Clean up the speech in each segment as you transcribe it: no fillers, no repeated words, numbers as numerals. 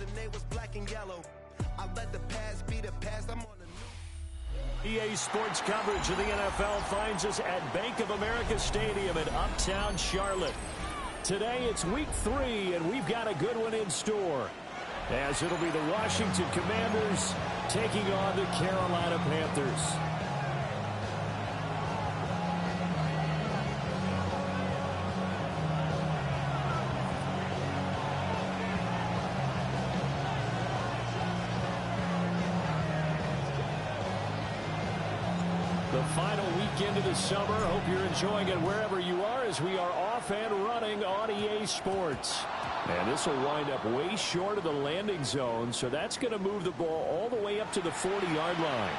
and they was black and yellow. I let the past be the past. I'm on a new... EA Sports coverage of the NFL finds us at Bank of America Stadium in Uptown Charlotte. Today it's week 3, and we've got a good one in store, as it'll be the Washington Commanders taking on the Carolina Panthers. The final weekend of the summer. Hope you're enjoying it wherever you are, as we are off and running on EA Sports. And this will wind up way short of the landing zone, so that's going to move the ball all the way up to the 40-yard line.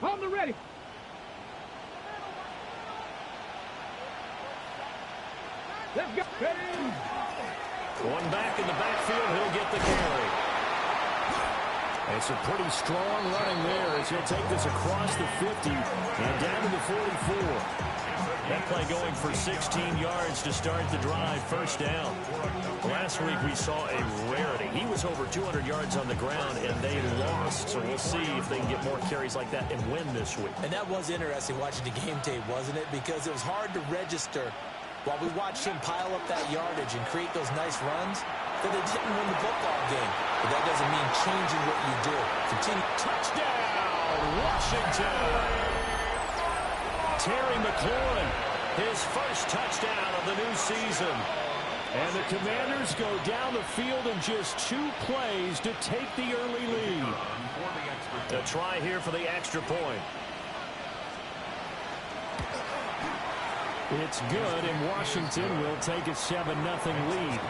Palmer ready. Let's go. One back in the backfield, he'll get the carry. It's a pretty strong running there as he'll take this across the 50 and down to the 44. That play going for 16 yards to start the drive, first down. Last week we saw a rarity. He was over 200 yards on the ground, and they lost. So we'll see if they can get more carries like that and win this week. And that was interesting watching the game tape, wasn't it? Because it was hard to register while we watched him pile up that yardage and create those nice runs that they didn't win the football game. But that doesn't mean changing what you do. Continue. Touchdown, Washington! Terry McLaurin, his first touchdown of the new season. And the Commanders go down the field in just 2 plays to take the early lead. A try here for the extra point. It's good, and Washington will take a 7-0 lead.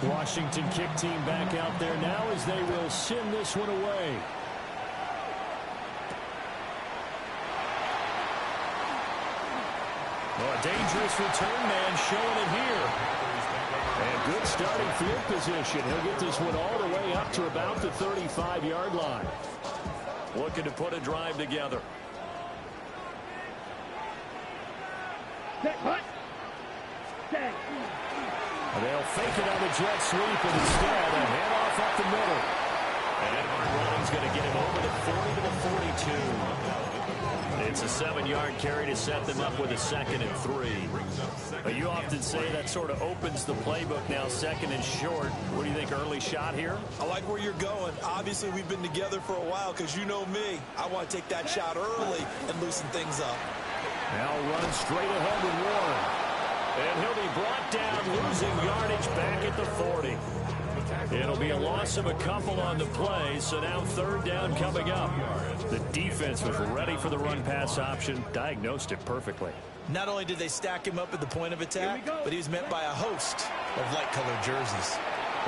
Washington kick team back out there now as they will send this one away. Well, a dangerous return man showing it here. And good starting field position. He'll get this one all the way up to about the 35-yard line. Looking to put a drive together. They'll fake it on the jet sweep, and instead a handoff up the middle. And Edward Running's going to get him over the 40 to the 42. It's a 7-yard carry to set them up with a 2nd and 3. But you often say that sort of opens the playbook now, 2nd and short. What do you think, early shot here? I like where you're going. Obviously, we've been together for a while because you know me. I want to take that shot early and loosen things up. Now run straight ahead with Warren. And he'll be brought down, losing yardage back at the 40. It'll be a loss of a couple on the play, so now 3rd down coming up. The defense was ready for the run-pass option, diagnosed it perfectly. Not only did they stack him up at the point of attack, but he was met by a host of light-colored jerseys.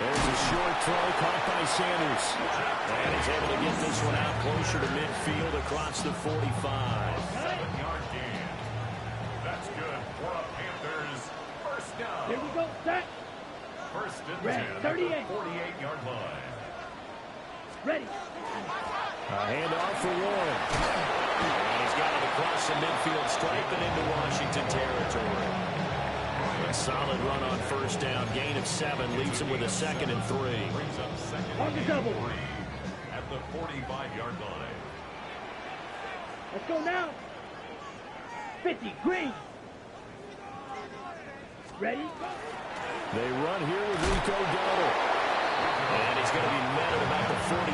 There's a short throw caught by Sanders. And he's able to get this one out closer to midfield across the 45. 7-yard gain. That's good for a Panthers first down. Here we go, set. First and 10 Ready, at 38. the 48-yard line. Ready. A handoff for Warren. And he's got it across the midfield stripe and into Washington territory. A solid run on first down. Gain of 7 leaves him with a 2nd and 3. Brings up 2nd On the double. 3 at the 45-yard line. Let's go now. 50, green. Ready? They run here with Rico Dowdle. And he's going to be met at about the 43.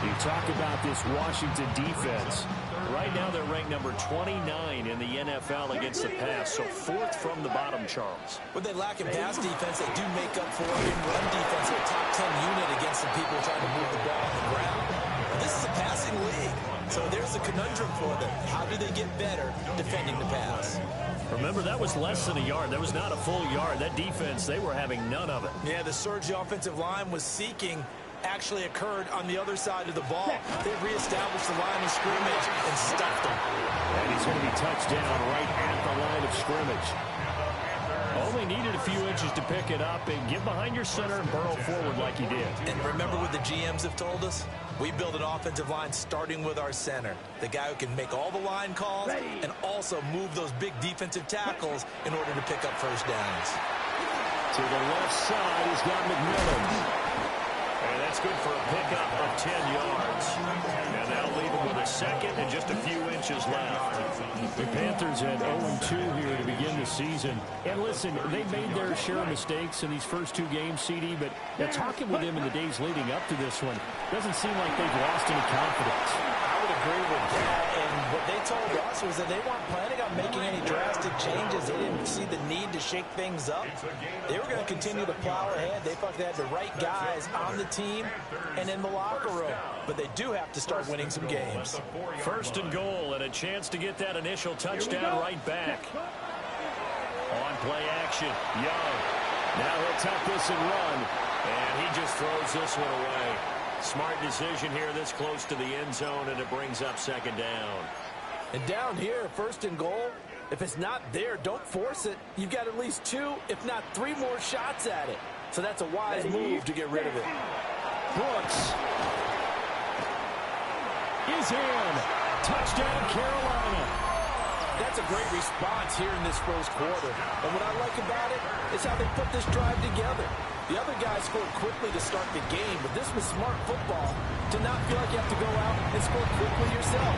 You talk about this Washington defense. Right now they're ranked number 29 in the NFL against the pass, so fourth from the bottom, Charles. When they lack in pass defense, they do make up for it in run defense. They're a top 10 unit against some people trying to move the ball on the ground. But this is a passing league, so there's a conundrum for them. How do they get better defending the pass? Remember, that was less than a yard. That was not a full yard. That defense, they were having none of it. Yeah, the surge the offensive line was seeking actually occurred on the other side of the ball. They've reestablished the line of scrimmage and stuffed them. And he's going to be touched down right at the line of scrimmage. Only needed a few inches to pick it up and get behind your center and burrow forward like he did. And remember what the GMs have told us? We build an offensive line starting with our center, the guy who can make all the line calls and also move those big defensive tackles in order to pick up first downs. To the left side, he's got McMillan. And that's good for a pickup of 10 yards. And that'll leave him with a second and just a few inches left. The Panthers had 0-2 here to begin the season. And listen, they made their share of mistakes in these first two games, CD, but talking with them in the days leading up to this one, doesn't seem like they've lost any confidence. I would agree with that. And what they told us was that they weren't planning on making any drastic changes. They didn't see the need to shake things up. They were going to continue to plow ahead. They thought they had the right guys on the team and in the locker room. But they do have to start winning some games. First and goal and a chance to get that initial touchdown right back. On play action, Young. Now he'll tuck this and run. And he just throws this one away. Smart decision here this close to the end zone, and it brings up second down. And down here, first and goal, if it's not there, don't force it. You've got at least 2, if not 3 more shots at it. So that's a wise move to get rid of it. Brooks is in. Touchdown, Carolina. That's a great response here in this first quarter. And what I like about it is how they put this drive together. The other guys scored quickly to start the game, but this was smart football to not feel like you have to go out and score quickly yourself.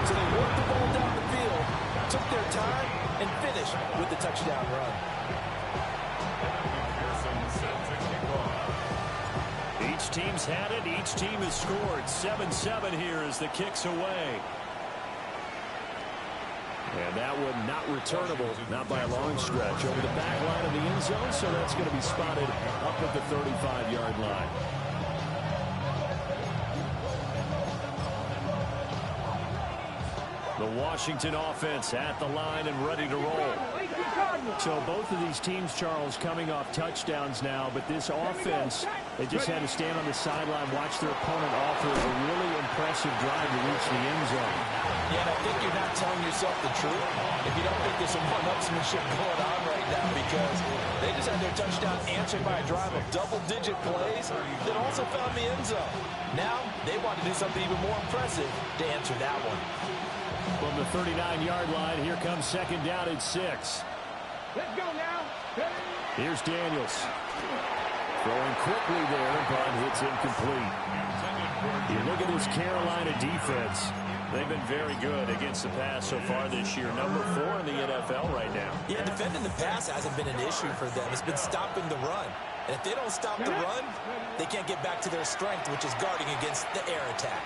So they worked the ball down the field, took their time, and finished with the touchdown run. Each team's had it. Each team has scored. 7-7 here as the kick's away. And that one not returnable, not by a long stretch. Over the back line of the end zone, so that's going to be spotted up at the 35-yard line. The Washington offense at the line and ready to roll. So both of these teams, Charles, coming off touchdowns now, but this offense, they just had to stand on the sideline, watch their opponent offer a really impressive drive to reach the end zone. Yeah, and I think you're not telling yourself the truth if you don't think there's some one-upsmanship going on right now, because they just had their touchdown answered by a drive of double-digit plays that also found the end zone. Now they want to do something even more impressive to answer that one. From the 39-yard line, here comes second down at 6. Let's go now. Here's Daniels. Throwing quickly there, but hits incomplete. You look at this Carolina defense. They've been very good against the pass so far this year. Number 4 in the NFL right now. Yeah, defending the pass hasn't been an issue for them. It's been stopping the run. And if they don't stop the run, they can't get back to their strength, which is guarding against the air attack.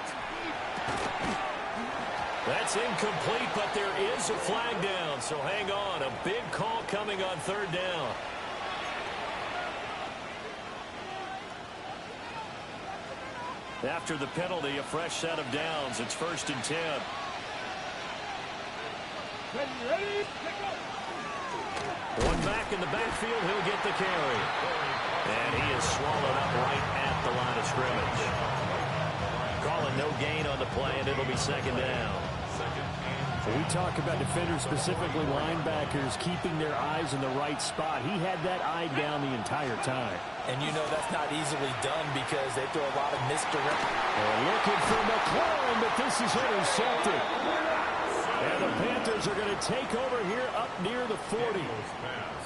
That's incomplete, but there is a flag down, so hang on. A big call coming on third down. After the penalty, a fresh set of downs. It's 1st and 10. Ready, One back in the backfield, he'll get the carry. And he is swallowed up right at the line of scrimmage. Calling no gain on the play, and it'll be second down. We talk about defenders, specifically linebackers, keeping their eyes in the right spot. He had that eye down the entire time. And you know that's not easily done because they throw a lot of misdirect. They're looking for McLaurin, but this is intercepted. And the Panthers are going to take over here up near the 40.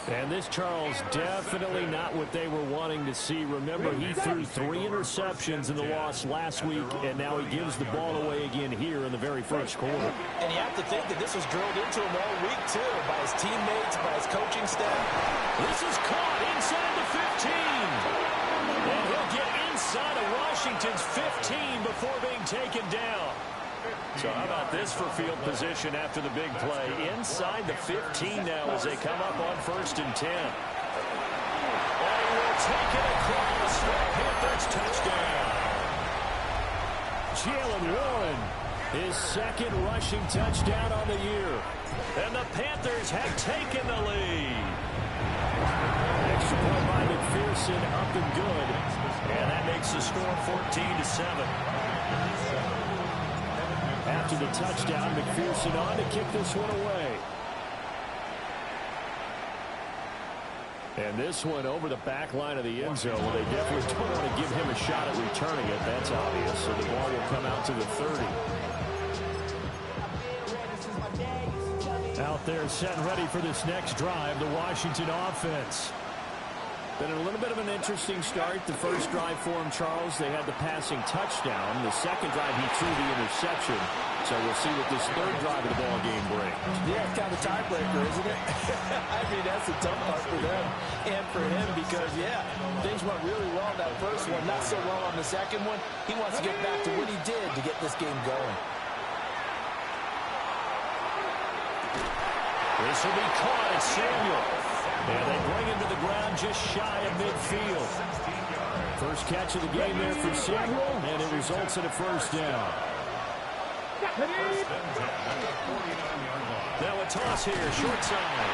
And this, Charles, definitely not what they were wanting to see. Remember, he threw 3 interceptions in the loss last week, and now he gives the ball away again here in the very first quarter. And you have to think that this was drilled into him all week, too, by his teammates, by his coaching staff. This is caught inside the 15. And he'll get inside of Washington's 15 before being taken down. So how about this for field position after the big play? Inside the 15 now as they come up on 1st and 10. And he will take it across for a Panthers touchdown. Jalen Warren, his 2nd rushing touchdown on the year. And the Panthers have taken the lead. Extra point by McPherson, up and good. And that makes the score 14-7. After the touchdown, McPherson on to kick this one away. And this one over the back line of the end zone. Well, they definitely don't want to give him a shot at returning it. That's obvious. So the ball will come out to the 30. Out there set and ready for this next drive, the Washington offense. Been a little bit of an interesting start. The first drive for him, Charles, they had the passing touchdown. The second drive, he threw the interception. So we'll see what this 3rd drive of the ball game brings. Yeah, it's kind of a tiebreaker, isn't it? I mean, that's the tough part for them and for him because, yeah, things went really well in that first one, not so well on the second one. He wants to get back to what he did to get this game going. This will be caught at Samuel. And they bring him to the ground just shy of midfield. First catch of the game there for Samuel, and it results in a 1st down. Now a toss here, short side.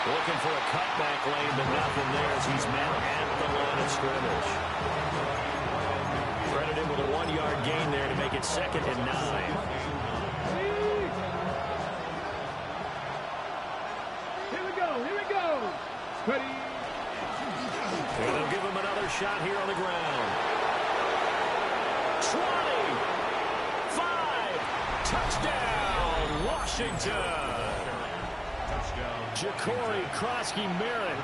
Looking for a cutback lane, but nothing there as he's met at the line of scrimmage. Credited with a 1-yard gain there to make it 2nd and 9. Ready. And they'll give him another shot here on the ground. 20. 5. Touchdown, Washington. Ja'Cory Krosky-Merritt,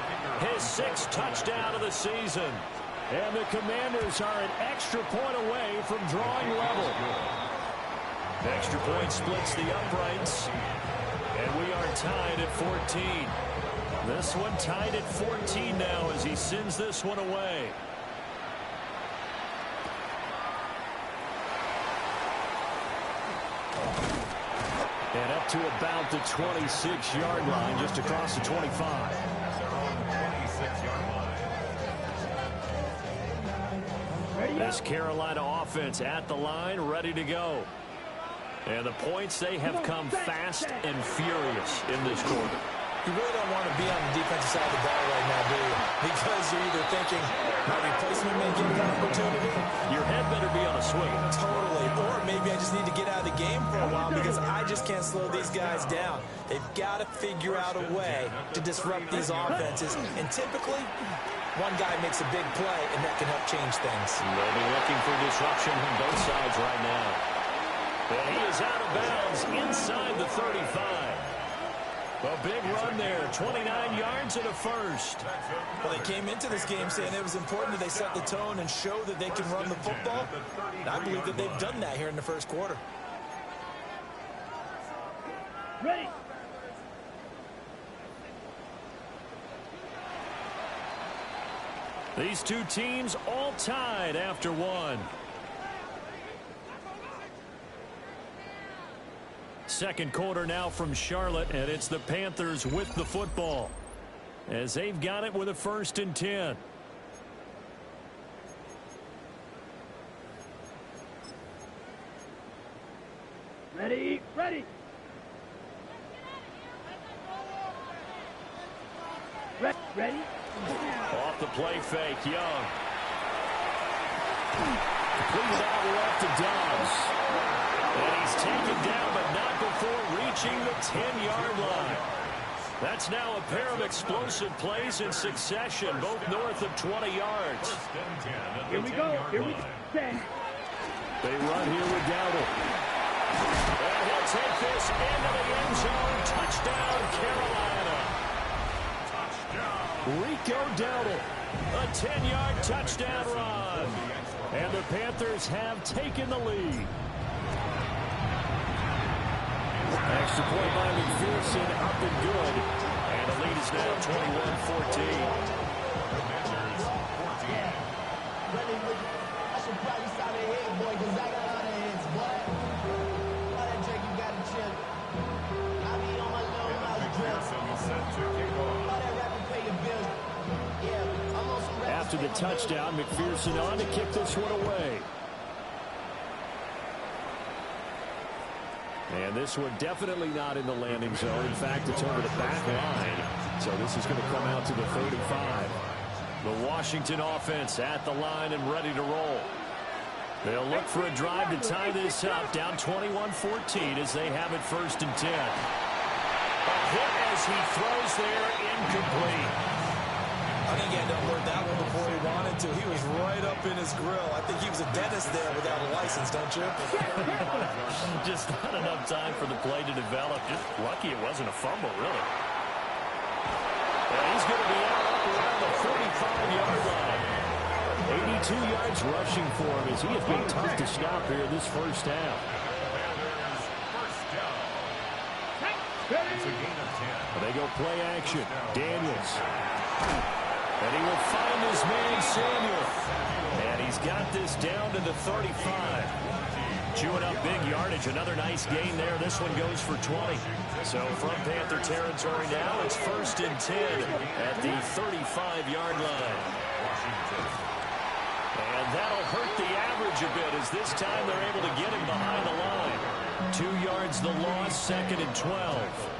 his 6th touchdown of the season. And the Commanders are an extra point away from drawing level. Extra point splits the uprights. And we are tied at 14. This one tied at 14 now as he sends this one away. And up to about the 26-yard line, just across the 25. This Carolina offense at the line, ready to go. And the points, they have come fast and furious in this quarter. You really don't want to be on the defensive side of the ball right now, do you? Because you're either thinking, my replacement may get an opportunity. Your head better be on a swing. Totally. Or maybe I just need to get out of the game for a while because I just can't slow these guys down. They've got to figure out a way to disrupt these offenses. And typically, one guy makes a big play, and that can help change things. They'll be looking for disruption from both sides right now. And he is out of bounds inside the 35. A big run there, 29 yards and a 1st. Well, they came into this game saying it was important that they set the tone and show that they can run the football. And I believe that they've done that here in the first quarter. Ready. These two teams all tied after one. Second quarter now from Charlotte, and it's the Panthers with the football as they've got it with a 1st and 10. Ready. Ready. Ready. Off the play fake, Young. Completed out left to Dobbs. And he's taken down, but not before reaching the 10-yard line. That's now a pair of explosive plays in succession, both north of 20 yards. Here we go. Here we go. They run here with Dowdle. And he'll take this into the end zone. Touchdown, Carolina. Rico Dowdle, a 10-yard touchdown run. And the Panthers have taken the lead. Extra point by McPherson, up and good. And the lead is now 21-14. I should probably start a head, boy, because I got a lot of heads, boy. All that drink you got to chill. I be on my low miles drill. All that rapping pay your bills. Yeah, I'm on some rap. After the touchdown, McPherson on to kick this one away. And this one definitely not in the landing zone. In fact, it's over the back line. So this is going to come out to the 35. The Washington offense at the line and ready to roll. They'll look for a drive to tie this up. Down 21-14 as they have it 1st and 10. A hit as he throws there, incomplete. I think he had to unload that one before he wanted to. He was right up in his grill. I think he was a dentist there without a license, don't you? Just not enough time for the play to develop. Just lucky it wasn't a fumble, really. He's going to be out up around the 45-yard line. 82 yards rushing for him as he has been tough to stop here this first half. They go play action. Daniels. And he will find his man Samuel. And he's got this down to the 35. Chewing up big yardage. Another nice gain there. This one goes for 20. So from Panther territory now, it's 1st and 10 at the 35-yard line. And that'll hurt the average a bit as this time they're able to get him behind the line. 2 yards the loss, 2nd and 12.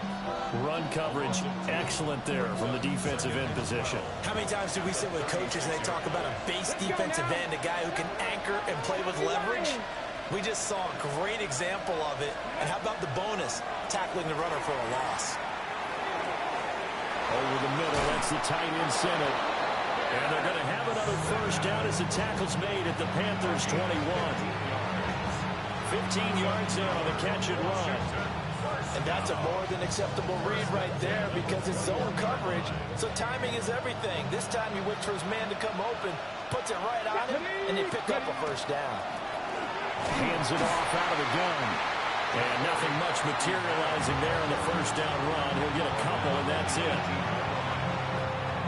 Run coverage, excellent there from the defensive end position. How many times do we sit with coaches and they talk about a base defensive end, a guy who can anchor and play with leverage? We just saw a great example of it. And how about the bonus, tackling the runner for a loss? Over the middle, that's the tight end center. And they're going to have another first down as the tackle's made at the Panthers' 21. 15 yards there on the catch and run. And that's a more than acceptable read right there because it's zone coverage, so timing is everything. This time he waits for his man to come open, puts it right on him, and they pick up a first down. Hands it off out of the gun. And nothing much materializing there on the first down run. He'll get a couple, and that's it.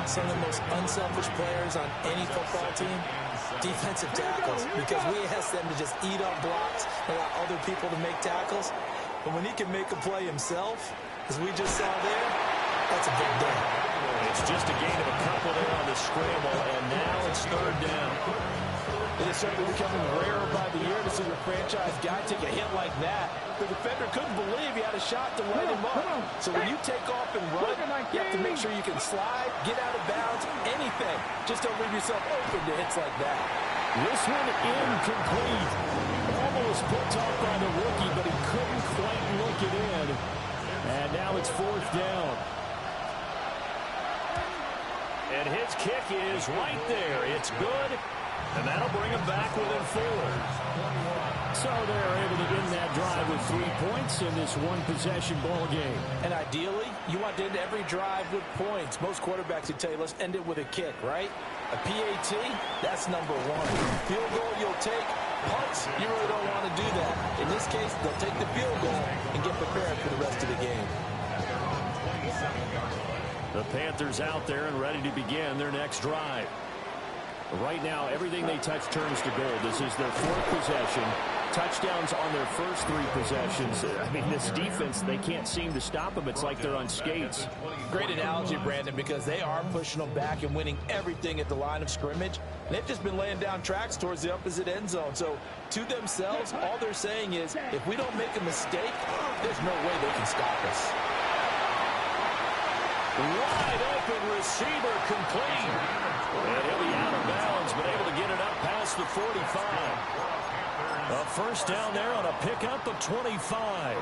Some of the most unselfish players on any football team, defensive tackles, because we ask them to just eat up blocks and allow other people to make tackles. But when he can make a play himself, as we just saw there, that's a big day. It's just a gain of a couple there on the scramble, and now it's 3rd down. It is certainly becoming rarer by the year to see your franchise guy take a hit like that. The defender couldn't believe he had a shot to light him up. So when you take off and run, you have to make sure you can slide, get out of bounds, anything. Just don't leave yourself open to hits like that. This one incomplete. Almost picked off by the rookie, but he couldn't quite look it in. And now it's 4th down. And his kick is right there. It's good. And that'll bring him back within 4. So they're able to end that drive with 3 points in this one-possession ball game. And ideally, you want to end every drive with points. Most quarterbacks would tell you, let's end it with a kick, right? A PAT, that's number 1. Field goal you'll take. Punts, you really don't want to do that. In this case, they'll take the field goal and get prepared for the rest of the game. The Panthers out there and ready to begin their next drive. Right now, everything they touch turns to gold. This is their 4th possession. Touchdowns on their first 3 possessions. I mean, this defense, they can't seem to stop them. It's like they're on skates. Great analogy, Brandon, because they are pushing them back and winning everything at the line of scrimmage. And they've just been laying down tracks towards the opposite end zone. So, to themselves, all they're saying is, if we don't make a mistake, there's no way they can stop us. Wide open receiver complete. And he'll be out of bounds, but able to get it up past the 45. A first down there on a pickup of 25.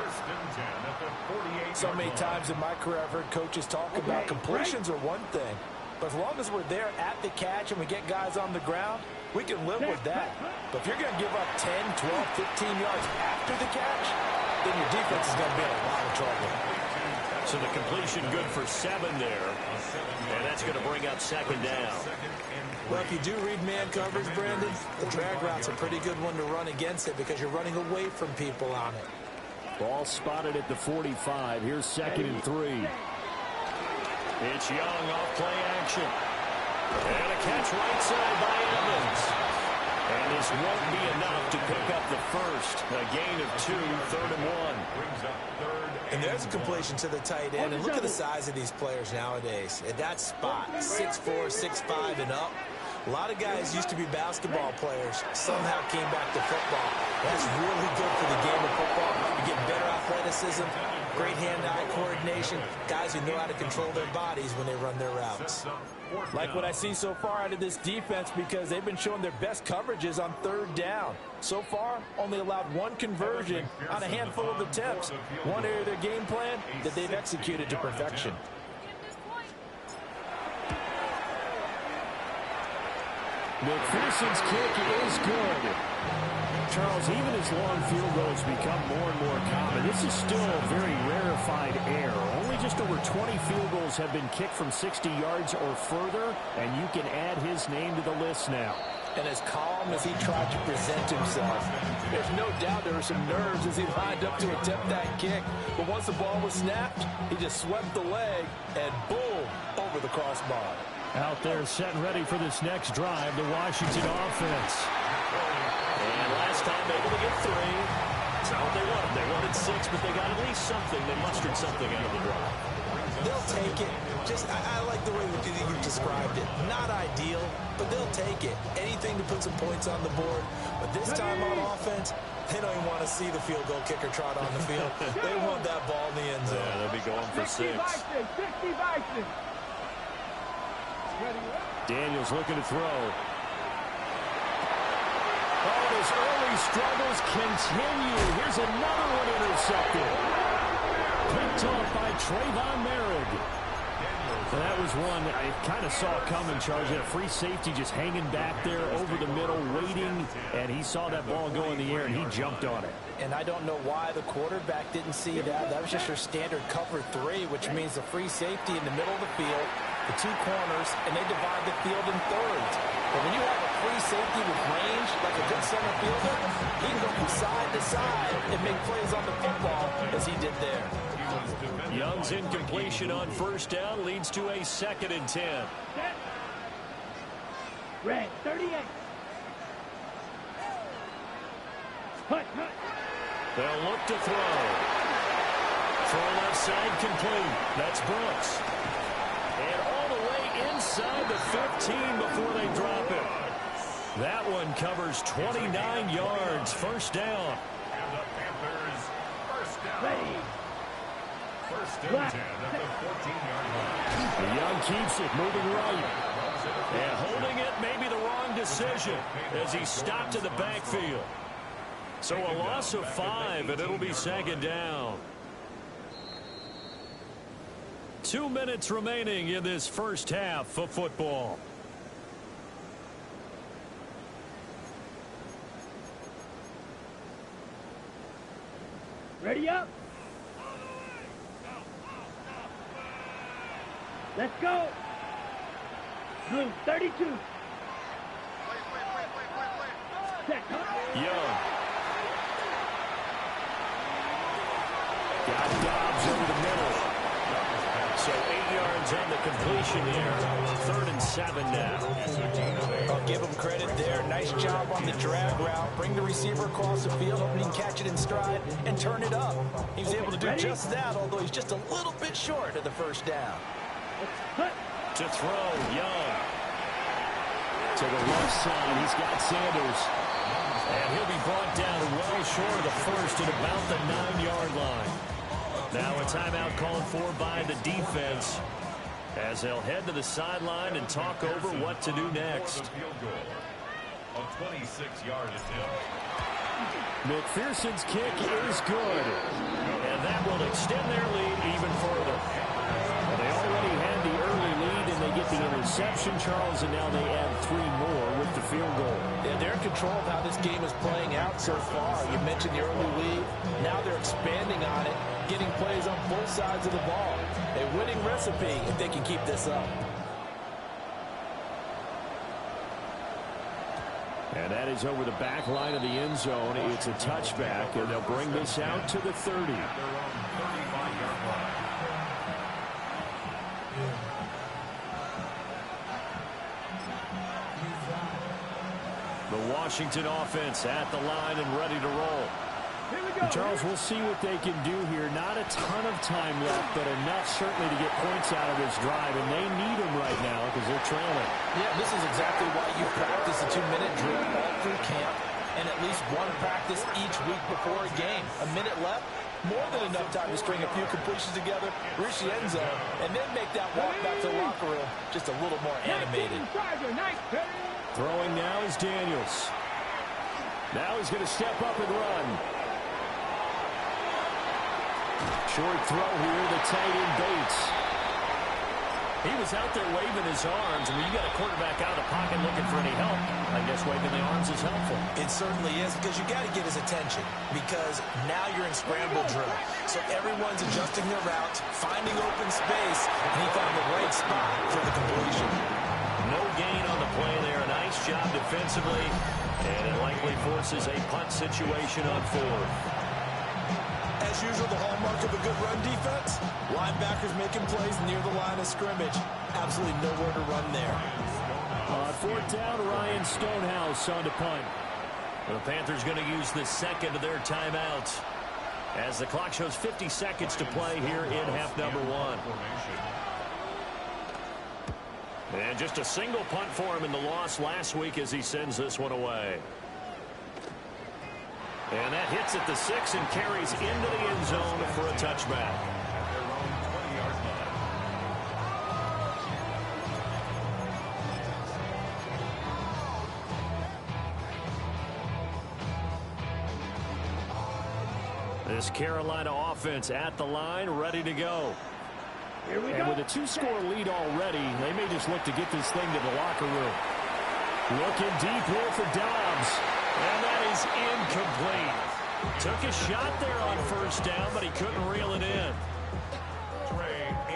So many times in my career I've heard coaches talk about completions are one thing. But as long as we're there at the catch and we get guys on the ground, we can live with that. But if you're going to give up 10, 12, 15 yards after the catch, then your defense is going to be in a lot of trouble. So the completion good for 7 there. And that's going to bring up second down. Well, if you do read man coverage, Brandon, the drag route's a pretty good one to run against it because you're running away from people on it. Ball spotted at the 45. Here's 2nd and 3. It's Young off play action. And a catch right side by Evans. And this won't be enough to pick up the first. A gain of 2, 3rd and 1. And there's a completion to the tight end. And look at the size of these players nowadays. At that spot, 6'4", 6'5", and up. A lot of guys used to be basketball players, somehow came back to football. That's really good for the game of football. You get better athleticism, great hand-eye coordination, guys who know how to control their bodies when they run their routes. Like what I see so far out of this defense because they've been showing their best coverages on 3rd down. So far, only allowed 1 conversion on a handful of attempts. One area of their game plan that they've executed to perfection. McPherson's kick is good. Charles, even as long field goals become more and more common, this is still a very rarefied air. Only just over 20 field goals have been kicked from 60 yards or further, and you can add his name to the list now. And as calm as he tried to present himself, there's no doubt there were some nerves as he lined up to attempt that kick. But once the ball was snapped, he just swept the leg and boom, over the crossbar. Out there set and ready for this next drive, the Washington offense. And last time able to get 3. That's not what they wanted. They wanted 6, but they got at least something. They mustered something out of the drive. They'll take it. I like the way you described it. Not ideal, but they'll take it. Anything to put some points on the board. But this time on offense, they don't even want to see the field goal kicker trot on the field. They want that ball in the end zone. Yeah, they'll be going for 6. Daniels looking to throw. Oh, his early struggles continue. Here's another one intercepted. Picked off by Trayvon Merrick. And that was one I kind of saw coming, Charles. Had a free safety just hanging back there over the middle, waiting, and he saw that ball go in the air, and he jumped on it. And I don't know why the quarterback didn't see that. That was just your standard cover 3, which means the free safety in the middle of the field, the 2 corners, and they divide the field in thirds. But when you have a free safety with range, like a good center fielder, he can go from side to side and make plays on the football as he did there. Young's incompletion on 1st down leads to a 2nd and 10. Red, 38. Hut. They'll look to throw. Throw left side complete. That's Brooks. And all the way inside the 15 before they drop it. That one covers 29 yards. 1st down. And the Panthers, 1st down. Ready. 1st and 10 at the 14-yard line. Young keeps it, moving right. And holding it may be the wrong decision as he stopped in the backfield. So a loss of 5, and it'll be 2nd down. 2 minutes remaining in this first half of football. Ready up. Let's go. Blue, 32. Set. Young. Got Dobbs over the middle. So 8 yards on the completion there. 3rd and 7 now. I'll give him credit there. Nice job on the drag route. Bring the receiver across the field, hoping he can catch it in stride and turn it up. He was able to do just that, although he's just a little bit short of the 1st down. To throw, Young. To the left side, he's got Sanders. And he'll be brought down well short of the 1st at about the 9-yard line. Now a timeout called for by the defense as they'll head to the sideline and talk over what to do next. A 26-yard attempt. McPherson's kick is good. And that will extend their lead even further. Well, they already had the early lead, and they get the interception, Charles, and now they add 3 more with the field goal. Yeah, they're in control of how this game is playing out so far. You mentioned the early lead. Now they're expanding on it, getting plays on both sides of the ball. A winning recipe if they can keep this up. And that is over the back line of the end zone. It's a touchback, and they'll bring this out to the 30. The Washington offense at the line and ready to roll. And Charles, we'll see what they can do here. Not a ton of time left, but enough certainly to get points out of this drive, and they need them right now because they're trailing. Yeah, this is exactly why you practice a 2-minute drill all through camp and at least one practice each week before a game. A minute left, more than enough time to string a few completions together, reach the end zone, and then make that walk back to the locker room just a little more animated. Throwing now is Daniels. Now he's going to step up and run. Short throw here, the tight end Bates. He was out there waving his arms. I mean, you got a quarterback out of the pocket looking for any help. I guess waving the arms is helpful. It certainly is, because you got to get his attention, because now you're in scramble drill. So everyone's adjusting their route, finding open space, and he found the right spot for the completion. No gain on the play there. Nice job defensively, and it likely forces a punt situation on 4th. As usual, the hallmark of a good run defense, linebackers making plays near the line of scrimmage. Absolutely nowhere to run there. On 4th down, Ryan Stonehouse on to punt. The Panthers going to use the second of their timeouts as the clock shows 50 seconds to play here in half number 1. And just a single punt for him in the loss last week as he sends this one away. And that hits at the 6 and carries into the end zone for a touchback. This Carolina offense at the line, ready to go. Here we and go. with a 2-score lead already, they may just look to get this thing to the locker room. Looking deep here for Dobbs. And that is incomplete. Took a shot there on 1st down, but he couldn't reel it in.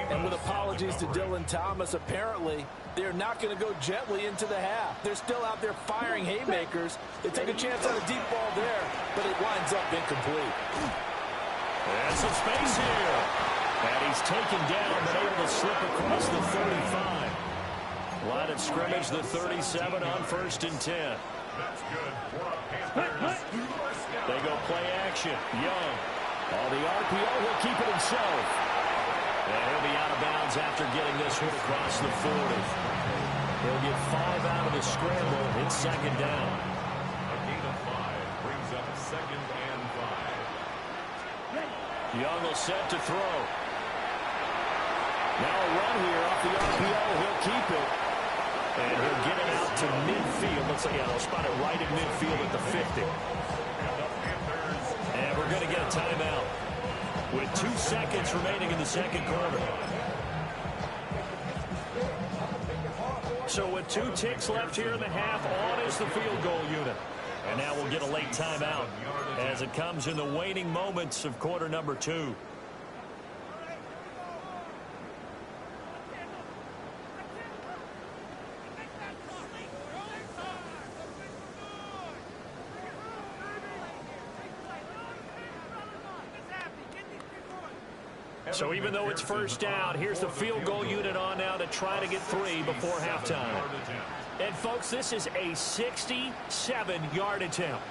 And with apologies to Dylan Thomas, apparently they're not going to go gently into the half. They're still out there firing haymakers. They took a chance on a deep ball there, but it winds up incomplete. And some space here. And he's taken down, but able to slip across the 35. Line of scrimmage, the 37 on 1st and 10. That's good. They go play action. Young. On the RPO, he'll keep it himself. And he'll be out of bounds after getting this one across the 40. He'll get 5 out of the scramble. It's 2nd down. A gain of 5 brings up 2nd and 5. Young will set to throw. Now a run here off the RPO. He'll keep it. And he'll get it out to midfield. Let's say, they'll spot it right at midfield at the 50. And we're going to get a timeout with 2 seconds remaining in the 2nd quarter. So with 2 ticks left here in the half, on is the field goal unit. And now we'll get a late timeout as it comes in the waning moments of quarter number 2. So even though it's 1st down, here's the field goal unit on now to try to get 3 before halftime. And folks, this is a 67-yard attempt.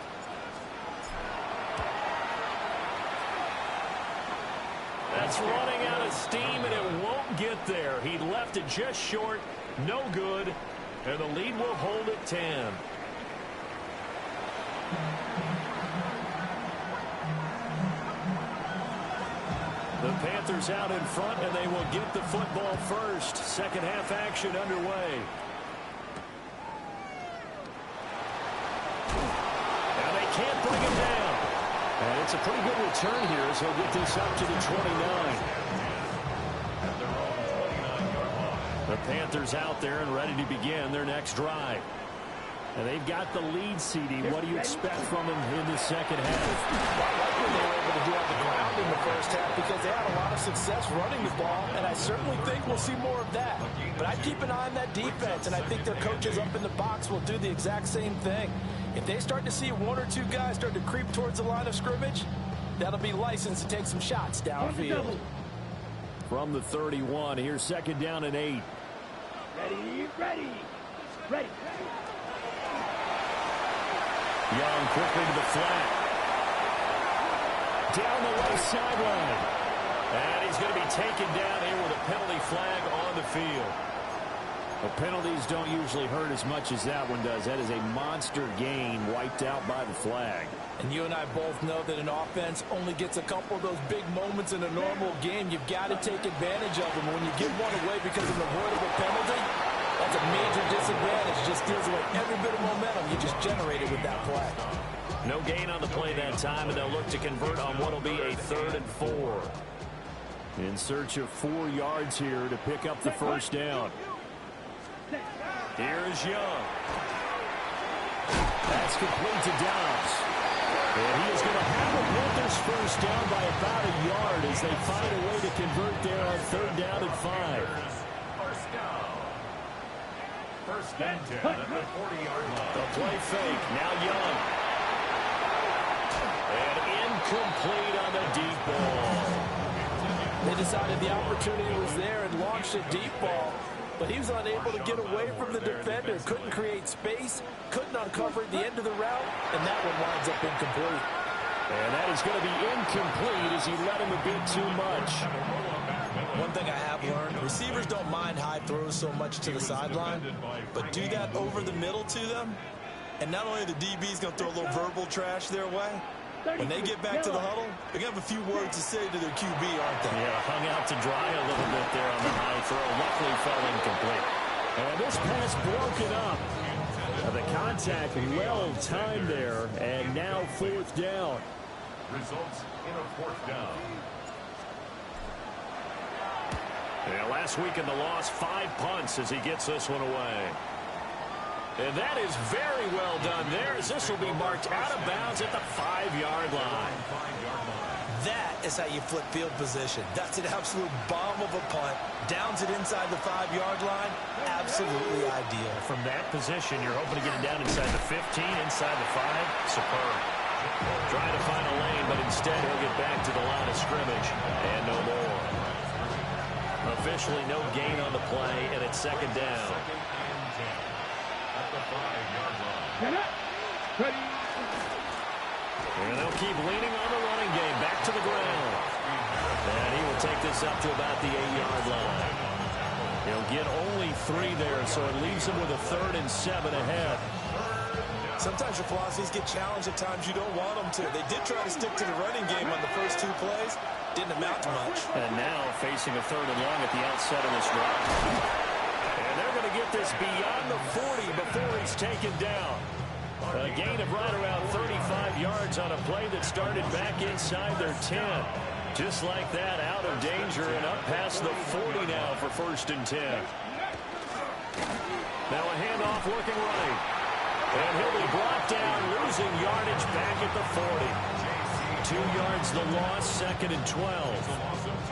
That's running out of steam, and it won't get there. He left it just short, no good, and the lead will hold at 10. The Panthers out in front, and they will get the football first. 2nd half action underway. Now they can't bring him down. And it's a pretty good return here as he'll get this up to the 29. The Panthers out there and ready to begin their next drive. And they've got the lead, CD. What do you expect from them in the second half? I like what they were able to do on the ground in the first half because they had a lot of success running the ball, and I certainly think we'll see more of that. But I'd keep an eye on that defense, and I think their coaches up in the box will do the exact same thing. If they start to see one or two guys start to creep towards the line of scrimmage, that'll be licensed to take some shots downfield. From the 31, here's second down and 8. Ready. Young quickly to the flat. Down the left sideline. And he's going to be taken down here with a penalty flag on the field. The penalties don't usually hurt as much as that one does. That is a monster gain wiped out by the flag. And you and I both know that an offense only gets a couple of those big moments in a normal game. You've got to take advantage of them. When you give one away because of an avoidable penalty, that's a major disadvantage. Just steals away every bit of momentum you just generated with that play. No gain on the play that time, and they'll look to convert on what will be a 3rd and 4. In search of 4 yards here to pick up the first down. Here's Young. That's complete to Dobbs. And he is going to have the Panthers first down by about a yard as they find a way to convert there on 3rd down and 5. First and 10 at the 40-yard line. The play fake. Now Young. And incomplete on the deep ball. They decided the opportunity was there and launched a deep ball, but he was unable to get away from the defender. Couldn't create space, couldn't uncover the end of the route, and that one winds up incomplete. And that is going to be incomplete as he let him a bit too much. One thing I have learned, receivers don't mind high throws so much to the sideline, but do that over the middle to them, and not only the DB's going to throw a little verbal trash their way, when they get back to the huddle, they're going to have a few words to say to their QB, aren't they? Yeah, hung out to dry a little bit there on the high throw. Luckily fell incomplete. And this pass broken up. The contact well timed there, and now 4th down. Results in a 4th down. Yeah, last week in the loss, 5 punts as he gets this one away. And that is very well done there as this will be marked out of bounds at the 5-yard line. That is how you flip field position. That's an absolute bomb of a punt. Downs it inside the 5-yard line. Absolutely ideal. From that position, you're hoping to get it down inside the 15, inside the 5. Superb. Trying to find a lane, but instead he'll get back to the line of scrimmage. And no more. Officially no gain on the play, and it's 2nd down. And they'll keep leaning on the running game. Back to the ground. And he will take this up to about the 8-yard line. He'll get only 3 there, so it leaves him with a 3rd and 7 ahead. Sometimes your philosophies get challenged at times you don't want them to. They did try to stick to the running game on the first 2 plays. Didn't amount to much. And now facing a 3rd and long at the outset of this drive. And they're going to get this beyond the 40 before he's taken down. A gain of right around 35 yards on a play that started back inside their 10. Just like that, out of danger and up past the 40 now for 1st and 10. Now a handoff working right. And he'll be brought down, losing yardage back at the 40. 2 yards the loss, 2nd and 12.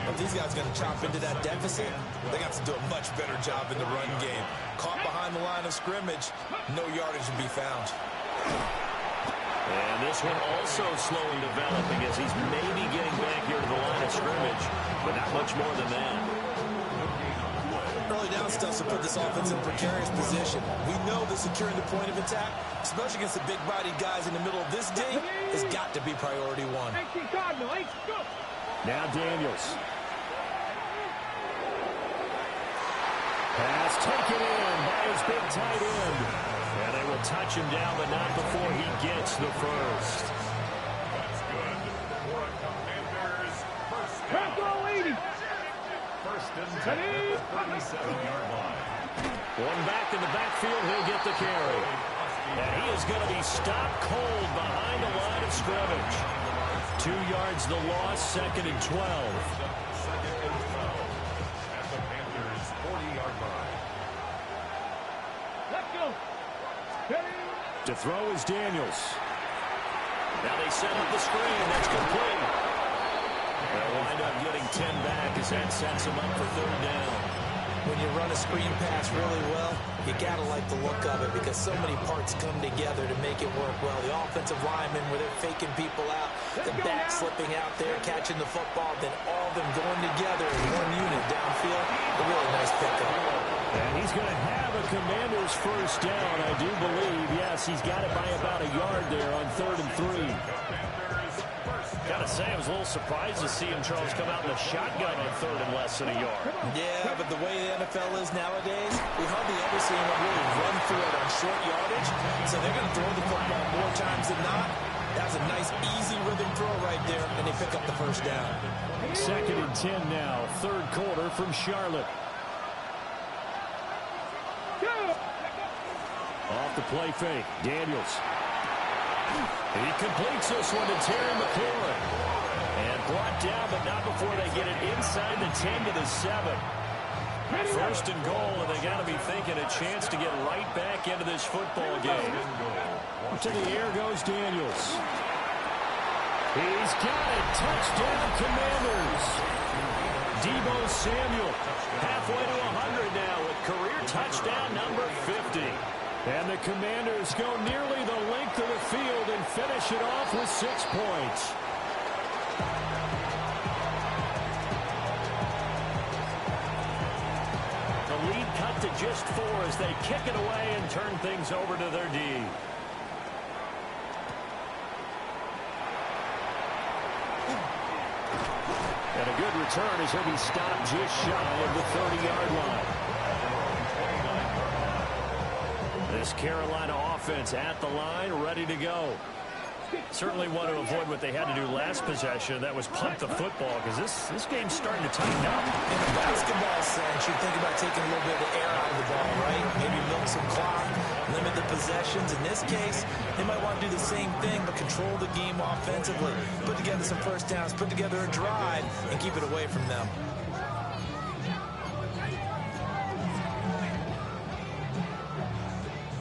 If these guys are going to chop into that deficit, they got to do a much better job in the run game. Caught behind the line of scrimmage, no yardage to be found. And this one also slow in developing as he's maybe getting back here to the line of scrimmage, but not much more than that. Early down stuff to put this offense in a precarious position. We know that securing the point of attack, especially against the big-bodied guys in the middle of this D, has got to be priority 1. Now Daniels. Pass taken in by his big tight end. And they will touch him down, but not before he gets the first. That's good. For the Panthers, first down. First and 10 at the 37-yard line. One back in the backfield, he'll get the carry. And he is going to be stopped cold behind the line of scrimmage. 2 yards the loss, 2nd and 12. Second and 12 at the Panthers' 40-yard line. Let's go. To throw is Daniels. Now they set up the screen. That's complete. They'll wind up getting 10 back as that sets them up for third down. When you run a screen pass really well, you got to like the look of it because so many parts come together to make it work well. The offensive linemen, where they're faking people out, the back slipping out there, catching the football, then all of them going together in one unit downfield. A really nice pickup. And he's going to have a Commander's first down, I do believe. Yes, he's got it by about a yard there on 3rd and 3. Gotta say, I was a little surprised to see him, Charles, come out in a shotgun on 3rd and less than a yard. Yeah, but the way the NFL is nowadays, we hardly ever see him really run through it on short yardage. So they're going to throw the football more times than not. That was a nice, easy rhythm throw right there, and they pick up the first down. 2nd and 10 now, 3rd quarter from Charlotte. Off the play fake, Daniels. He completes this one to Terry McLaurin. And brought down, but not before they get it inside the 10 to the 7. 1st and goal, and they got to be thinking a chance to get right back into this football game. To the air goes Daniels. He's got it. Touchdown, Commanders. Deebo Samuel halfway to 100 now with career touchdown number 50. And the Commanders go nearly the length of the field and finish it off with 6 points. The lead cut to just 4 as they kick it away and turn things over to their D. And a good return as he'll be stopped just shy of the 30-yard line. This Carolina offense at the line, ready to go. Certainly want to avoid what they had to do last possession. That was punt the football, because this game's starting to tighten up. In a basketball sense, you think about taking a little bit of the air out of the ball, right? Maybe milk some clock, limit the possessions. In this case, they might want to do the same thing, but control the game offensively. Put together some first downs, put together a drive, and keep it away from them.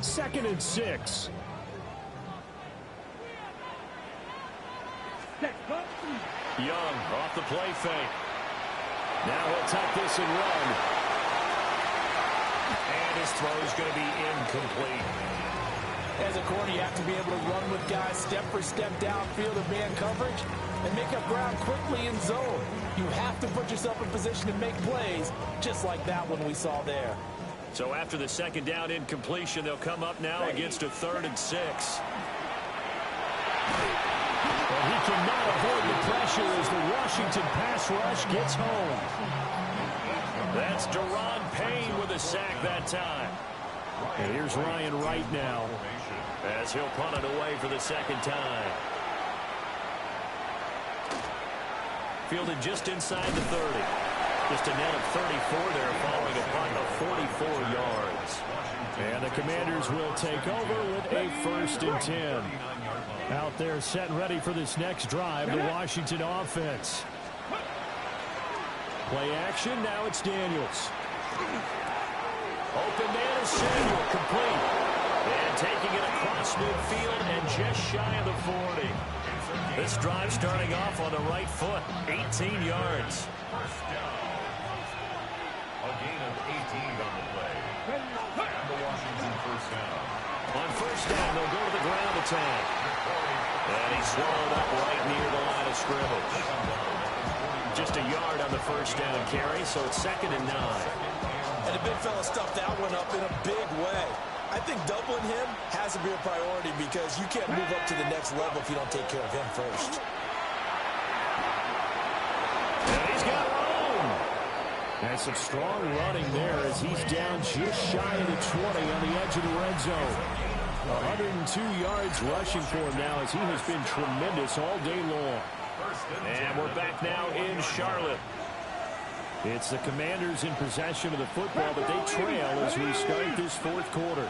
2nd and 6. Young off the play fake. Now he'll tuck this and run. And his throw's going to be incomplete. As a corner, you have to be able to run with guys step for step downfield of man coverage and make up ground quickly in zone. You have to put yourself in position to make plays, just like that one we saw there. So after the 2nd down incompletion, they'll come up now against a 3rd and 6. But he cannot avoid the pressure as the Washington pass rush gets home. That's Deron Payne with a sack that time. And here's Ryan Wright now as he'll punt it away for the 2nd time. Fielded just inside the 30. Just a net of 34 there following a punt of 44 yards. And the Commanders will take over with a 1st and 10. Out there set and ready for this next drive, the Washington offense. Play action, now it's Daniels. Open man is Samuel, complete. And taking it across midfield and just shy of the 40. This drive starting off on the right foot, 18 yards. A gain of 18 on the play. And the Washington first down. On 1st down, they'll go to the ground attack. And he's swallowed up right near the line of scrimmage. Just a yard on the 1st down carry, so it's 2nd and 9. And the big fella stuffed that one up in a big way. I think doubling him has to be a priority because you can't move up to the next level if you don't take care of him first. And he's got room. And some strong running there as he's down just shy of the 20 on the edge of the red zone. 102 yards rushing for him now as he has been tremendous all day long. And we're back now in Charlotte. It's the Commanders in possession of the football, but they trail as we start this 4th quarter.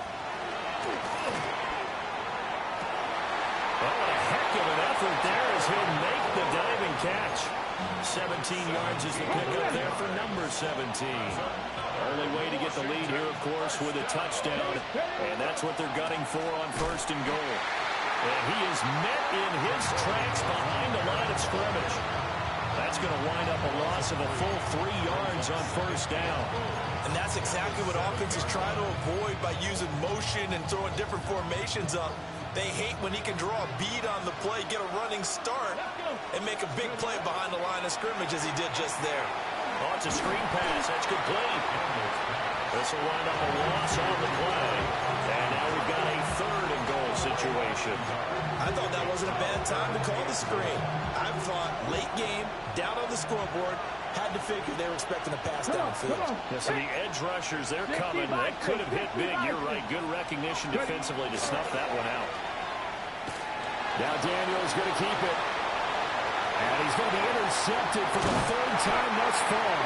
Oh, what a heck of an effort there as as he'll make the diving catch. 17 yards is the pickup there for number 17. Early way to get the lead here, of course, with a touchdown. And that's what they're gunning for on 1st and goal. And he is met in his tracks behind the line of scrimmage. That's going to wind up a loss of a full 3 yards on 1st down. And that's exactly what offenses try to avoid by using motion and throwing different formations up. They hate when he can draw a bead on the play, get a running start, and make a big play behind the line of scrimmage as he did just there. Oh, it's a screen pass. That's complete. This will wind up a loss on the play. And now we've got a 3rd and goal situation. I thought that wasn't a bad time to call the screen. I thought late game, down on the scoreboard, had to figure they were expecting a pass downfield. Yeah, so the edge rushers, they're coming. That could have hit big. You're right. Good recognition defensively to snuff that one out. Now Daniel's going to keep it. And he's going to be intercepted for the 3rd time thus far.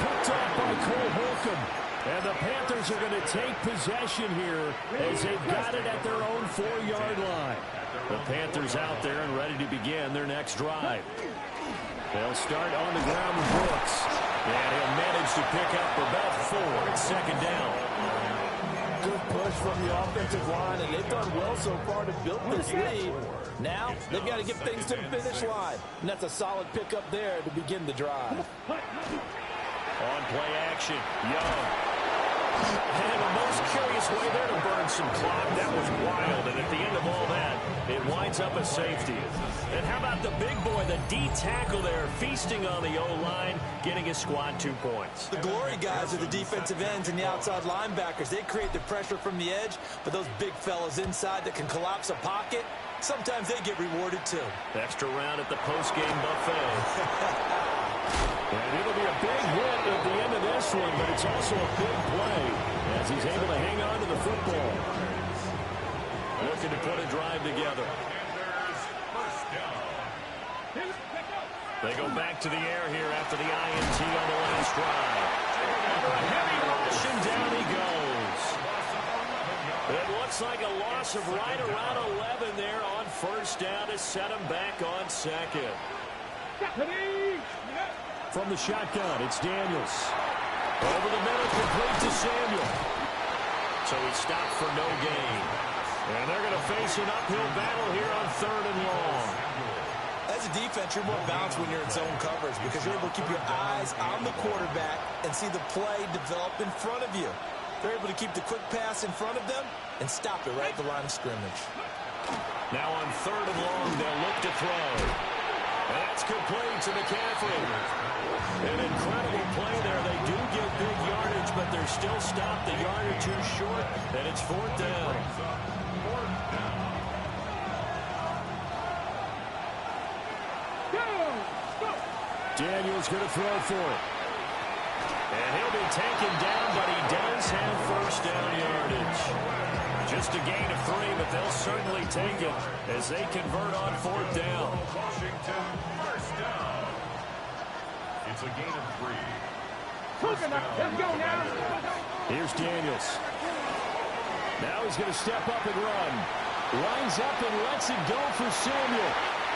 Picked up by Cole Holcomb. And the Panthers are going to take possession here as they've got it at their own 4-yard line. The Panthers out there and ready to begin their next drive. They'll start on the ground with Brooks. And he'll manage to pick up about 4. It's 2nd down. Good push from the offensive line, and they've done well so far to build this lead. Now, they've got to get things to the finish line. And that's a solid pickup there to begin the drive. On play action, Young. And the most curious way there to burn some clock. That was wild, and at the end of all that, it winds up a safety. And how about the big boy, the D tackle there, feasting on the O-line, getting his squad 2 points. The glory guys are the defensive ends and the outside linebackers. They create the pressure from the edge, but those big fellas inside that can collapse a pocket, sometimes they get rewarded too. Extra round at the post-game buffet. And it'll be a big hit at the end of this one, but it's also a big play as he's able to hang on to the football. Looking to put a drive together. They go back to the air here after the INT on the last drive. A heavy rush, and down he goes. It looks like a loss of right around 11 there on 1st down to set him back on 2nd. From the shotgun, it's Daniels. Over the middle, complete to Samuel. So he stopped for no gain. And they're going to face an uphill battle here on 3rd and long. As a defense, you're more balanced when you're in zone coverage because you're able to keep your eyes on the quarterback and see the play develop in front of you. They're able to keep the quick pass in front of them and stop it right at the line of scrimmage. Now on 3rd and long, they'll look to throw. And that's complete to McCaffrey. An incredible play there. They do get big yardage, but they're still stopped a yard or 2 short, and it's 4th down. Daniel's going to throw for it. And he'll be taken down, but he does have 1st down yardage. Just a gain of 3, but they'll certainly take it as they convert on 4th down. Washington, 1st down. It's a gain of 3. Let's go now. Here's Daniels. Now he's going to step up and run. Lines up and lets it go for Samuel.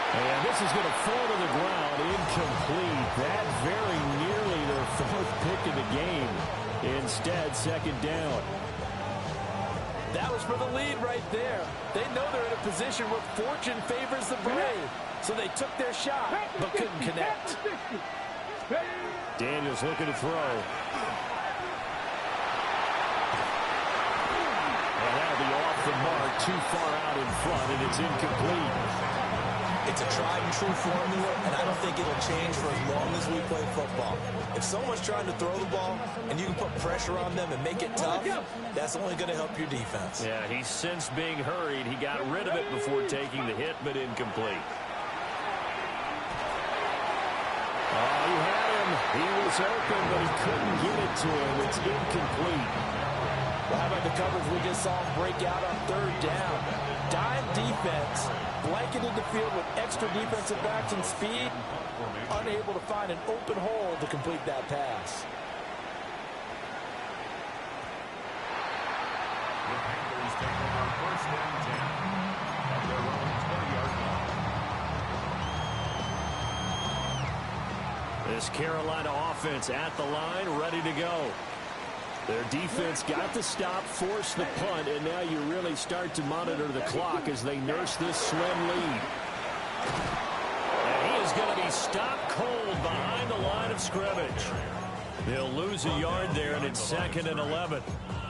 And this is going to fall to the ground, incomplete. That very nearly their 4th pick of the game. Instead, 2nd down. That was for the lead right there. They know they're in a position where fortune favors the brave. So they took their shot, but couldn't connect. Daniels looking to throw. And that'll be off the mark, too far out in front, and it's incomplete. It's a tried and true formula, and I don't think it'll change for as long as we play football. If someone's trying to throw the ball and you can put pressure on them and make it tough, that's only going to help your defense. Yeah, he's since being hurried. He got rid of it before taking the hit, but incomplete. Oh, he had him. He was open, but he couldn't get it to him. It's incomplete. Well, how about the coverage we just saw him break out on 3rd down? Dime defense, blanketed the field with extra defensive backs and speed, unable to find an open hole to complete that pass. The Panthers take over 1st and 10 at their own 20-yard line. This Carolina offense at the line, ready to go. Their defense got the stop, forced the punt, and now you really start to monitor the clock as they nurse this slim lead. And he is going to be stopped cold behind the line of scrimmage. They'll lose a yard there, and it's 2nd and 11.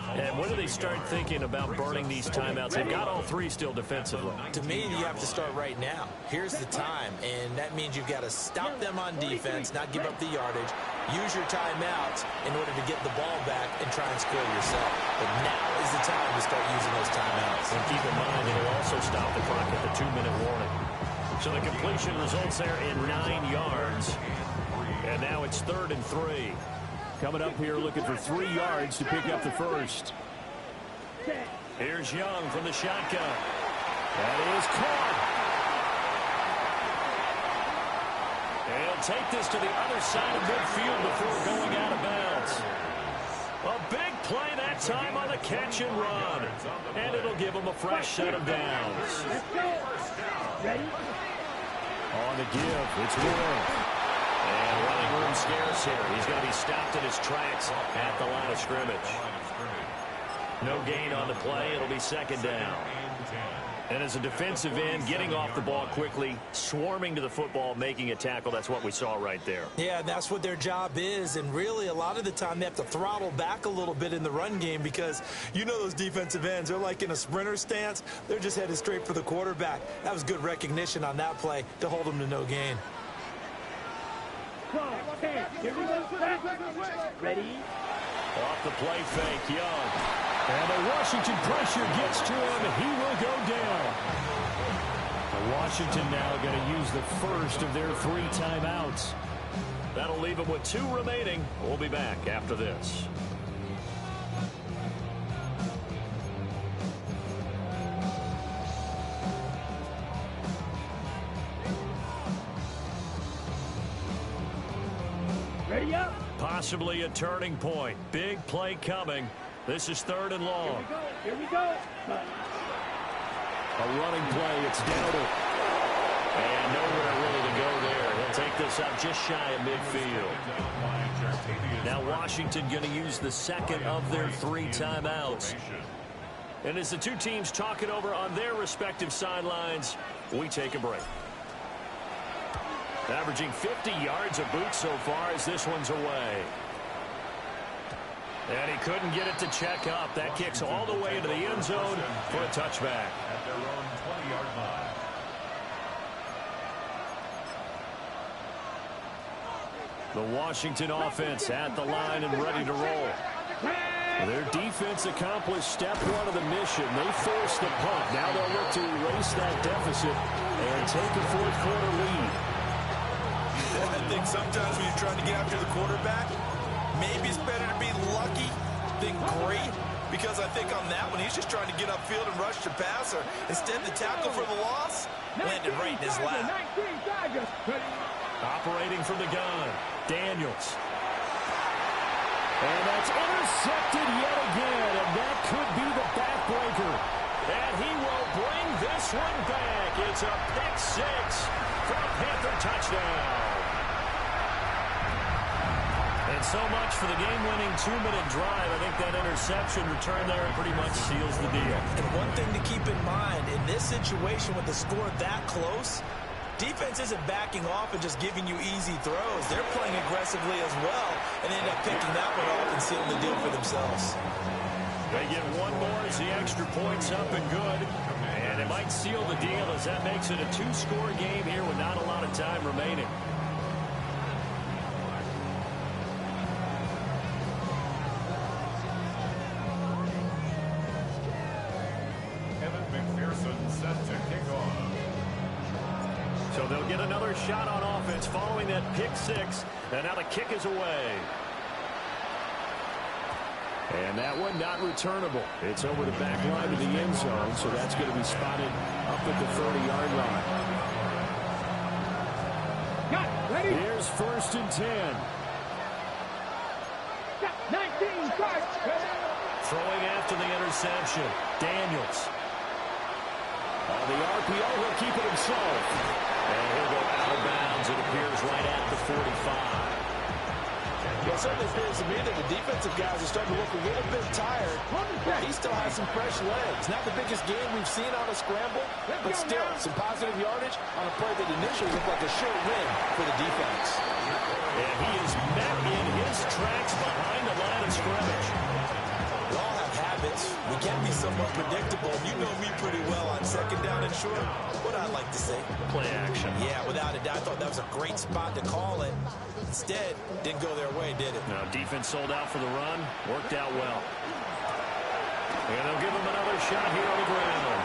And when do they start thinking about burning these timeouts? They've got all three still defensively. To me, you have to start right now. Here's the time, and that means you've got to stop them on defense, not give up the yardage, use your timeouts in order to get the ball back and try and score yourself. But now is the time to start using those timeouts. And keep in mind, it'll also stop the clock at the 2-minute warning. So the completion results there in 9 yards. And now it's 3rd and 3. Coming up here looking for 3 yards to pick up the first. Here's Young from the shotgun. That is caught. And he'll take this to the other side of midfield before going out of bounds. A big play that time on the catch and run. And it'll give him a fresh set of downs. On the give, it's Warren. And running room scarce here. He's going to be stopped in his tracks at the line of scrimmage. No gain on the play. It'll be 2nd down. And as a defensive end, getting off the ball quickly, swarming to the football, making a tackle, that's what we saw right there. Yeah, and that's what their job is. And really, a lot of the time, they have to throttle back a little bit in the run game because you know those defensive ends, they're like in a sprinter stance. They're just headed straight for the quarterback. That was good recognition on that play to hold them to no gain. Ready? Off the play fake, Young. And the Washington pressure gets to him. He will go down. Washington now going to use the first of their 3 timeouts. That'll leave them with 2 remaining. We'll be back after this. Ready up. Possibly a turning point. Big play coming. This is 3rd and long. Here we go. A running play. It's Dowdle. And nowhere really to go there. He'll take this up just shy of midfield. Now Washington going to use the 2nd of their 3 timeouts. And as the 2 teams talk it over on their respective sidelines, we take a break. Averaging 50 yards a boot so far as this one's away. And he couldn't get it to check up. That kicks all the way into the end zone for a touchback. At their own 20-yard line. The Washington offense at the line and ready to roll. Their defense accomplished step 1 of the mission. They forced the punt. Now they'll look to erase that deficit and take a 4th-quarter lead. I think sometimes when you're trying to get after the quarterback, maybe it's better to be lucky than great, because I think on that one, he's just trying to get upfield and rush the passer. Instead, the tackle for the loss landed right in his lap. Operating from the gun, Daniels. And that's intercepted yet again, and that could be the backbreaker. And he will bring this one back. It's a pick 6 for a Panther touchdown. And so much for the game-winning 2-minute drive. I think that interception return there pretty much seals the deal. And one thing to keep in mind, in this situation with the score that close, defense isn't backing off and just giving you easy throws. They're playing aggressively as well and end up picking that one off and sealing the deal for themselves. They get one more as the extra point's up and good. And it might seal the deal as that makes it a 2-score game here with not a lot of time remaining. So they'll get another shot on offense following that pick 6. And now the kick is away. And that one not returnable. It's over the back line to the end zone, so that's going to be spotted up at the 30-yard line. Got it. Ready? Here's 1st and 10. 19 starts. Throwing after the interception. Daniels. On the RPO, he'll keep it himself. And he'll go out of bounds. It appears right at the 45. Well, it certainly appears to me that the defensive guys are starting to look a little bit tired. He still has some fresh legs. Not the biggest game we've seen on a scramble, but still some positive yardage on a play that initially looked like a sure win for the defense. And he is met in his tracks behind the line of scrimmage. We all have habits. We can be somewhat predictable. You know me pretty well on second down and short. What I'd like to say. Play action. Yeah, without a doubt. I thought that was a great spot to call it. Instead, didn't go their way, did it? No, defense sold out for the run. Worked out well. And they'll give him another shot here on the ground.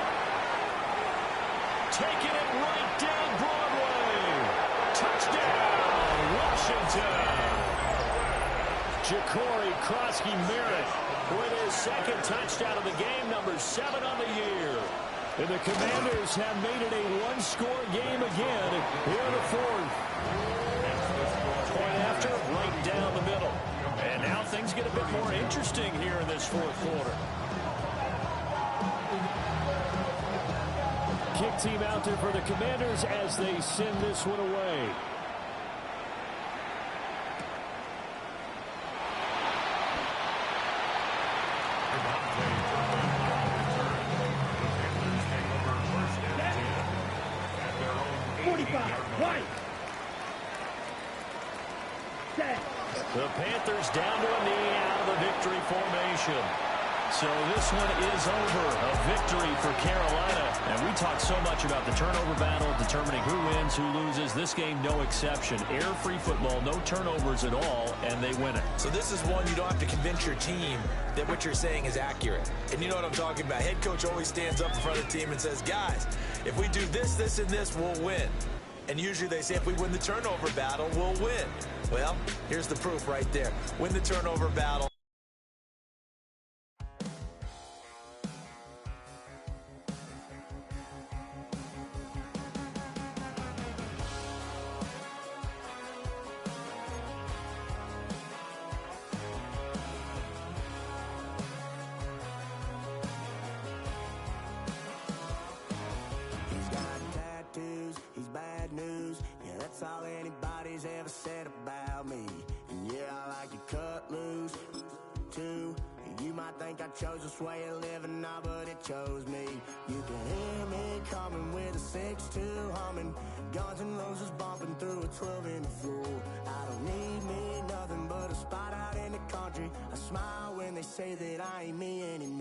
Taking it right down Broadway. Touchdown, Washington. Ja'Cory Krosky-Merritt with his second touchdown of the game, number 7 on the year. And the Commanders have made it a one-score game again here in the fourth. Point after, right down the middle. And now things get a bit more interesting here in this fourth quarter. Kick team out there for the Commanders as they send this one away. The Panthers down to a knee out of the victory formation. So this one is over. A victory for Carolina. And we talked so much about the turnover battle, determining who wins, who loses. This game, no exception. Error-free football, no turnovers at all, and they win it. So this is one you don't have to convince your team that what you're saying is accurate. And you know what I'm talking about. Head coach always stands up in front of the team and says, guys, if we do this, this, and this, we'll win. And usually they say if we win the turnover battle, we'll win. Well, here's the proof right there. Win the turnover battle. All anybody's ever said about me. And yeah, I like to cut loose too. You might think I chose this way of living now, but it chose me. You can hear me coming with a 6-2 humming, Guns N' Roses bumping through a 12 in the floor. I don't need me nothing but a spot out in the country. I smile when they say that I ain't me anymore.